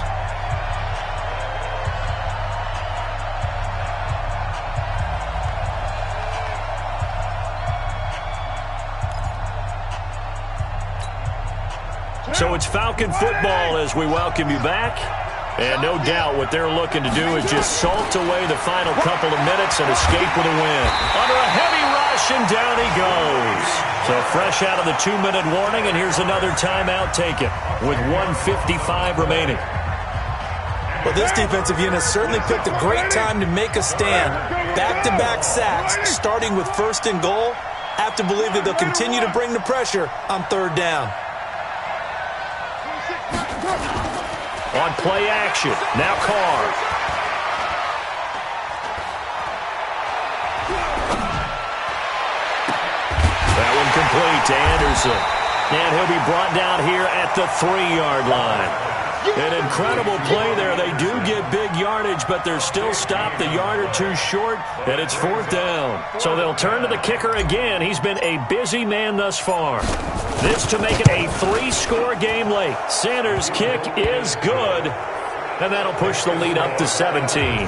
So it's Falcon football as we welcome you back. And no doubt what they're looking to do is just salt away the final couple of minutes and escape with a win. Under a heavy rush, and down he goes. So fresh out of the 2-minute warning, and here's another timeout taken with 1:55 remaining. Well, this defensive unit certainly picked a great time to make a stand. Back-to-back sacks, starting with 1st and goal. I have to believe that they'll continue to bring the pressure on 3rd down. On play action, now Carr. That one complete to Anderson. And he'll be brought down here at the 3-yard line. An incredible play there. They do get big yardage, but they're still stopped a yard or two short, and it's 4th down. So they'll turn to the kicker again. He's been a busy man thus far. This to make it a 3-score game late. Sanders' kick is good, and that'll push the lead up to 17.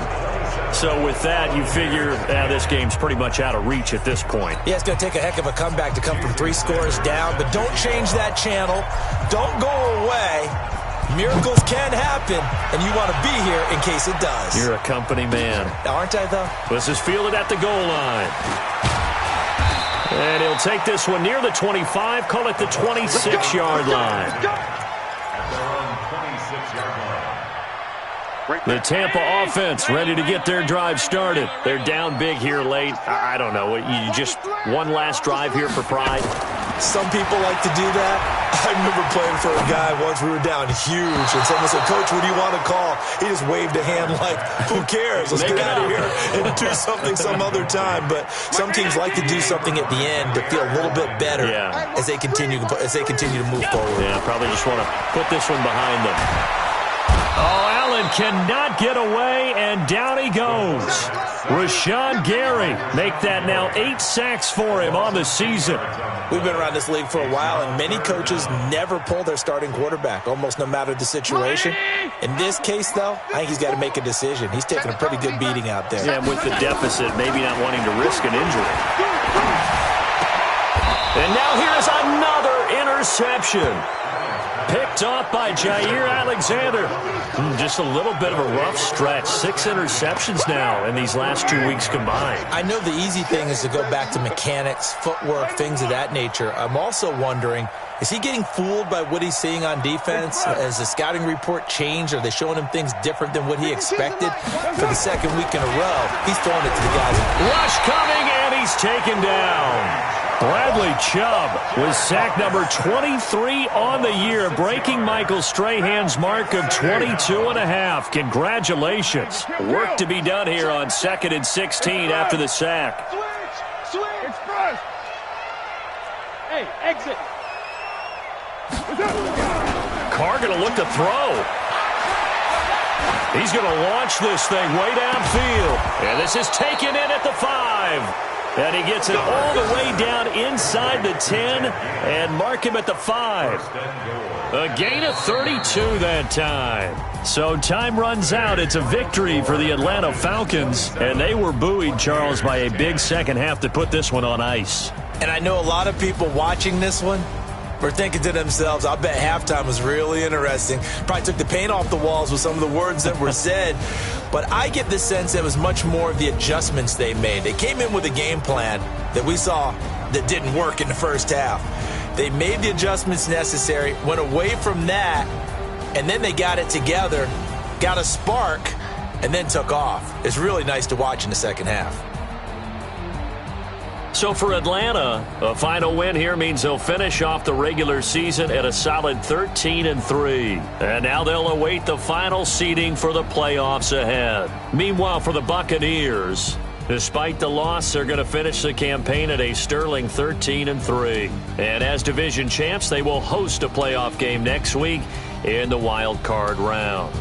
So with that, you figure this game's pretty much out of reach at this point. Yeah, it's going to take a heck of a comeback to come from 3 scores down, but don't change that channel. Don't go away. Miracles can happen, and you want to be here in case it does. You're a company man. Aren't I, though? This is fielded at the goal line. And he'll take this one near the 25, call it the 26-yard line. At their own 26-yard line. The Tampa offense ready to get their drive started. They're down big here late. I don't know. You just one last drive here for pride? Some people like to do that. I remember playing for a guy once. We were down huge, and someone said, "Coach, what do you want to call?" He just waved a hand like, "Who cares? Let's get out of here and do something some other time." But some teams like to do something at the end to feel a little bit better as they continue to move forward. Yeah, probably just want to put this one behind them. Oh, Allen cannot get away, and down he goes. Rashawn Gary make that now 8 sacks for him on the season. We've been around this league for a while, and many coaches never pull their starting quarterback, almost no matter the situation. In this case, though, I think he's got to make a decision. He's taking a pretty good beating out there. Yeah, with the deficit, maybe not wanting to risk an injury. And now here's another interception. Picked off by Jair Alexander. Just a little bit of a rough stretch. 6 interceptions now in these last 2 weeks combined. I know the easy thing is to go back to mechanics, footwork, things of that nature. I'm also wondering, is he getting fooled by what he's seeing on defense? Has the scouting report changed? Are they showing him things different than what he expected? For the 2nd week in a row, he's throwing it to the guys. Rush coming, and he's taken down. Bradley Chubb was sack number 23 on the year, breaking Michael Strahan's mark of 22.5. Congratulations. Work to be done here on 2nd and 16 after the sack. Switch! Express! Hey, exit! Carr going to look to throw. He's going to launch this thing way downfield. And this is taken in at the 5. And he gets it all the way down inside the 10 and mark him at the 5. A gain of 32 that time. So time runs out. It's a victory for the Atlanta Falcons. And they were buoyed, Charles, by a big second half to put this one on ice. And I know a lot of people watching this one were thinking to themselves, I bet halftime was really interesting. Probably took the paint off the walls with some of the words that were said. But I get the sense that it was much more of the adjustments they made. They came in with a game plan that we saw that didn't work in the first half. They made the adjustments necessary, went away from that, and then they got it together, got a spark, and then took off. It's really nice to watch in the second half. So for Atlanta, a final win here means they'll finish off the regular season at a solid 13-3. And now they'll await the final seeding for the playoffs ahead. Meanwhile, for the Buccaneers, despite the loss, they're going to finish the campaign at a sterling 13-3. And as division champs, they will host a playoff game next week in the wild card round.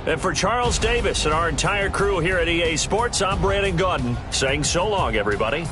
And for Charles Davis and our entire crew here at EA Sports, I'm Brandon Gaudin saying so long, everybody.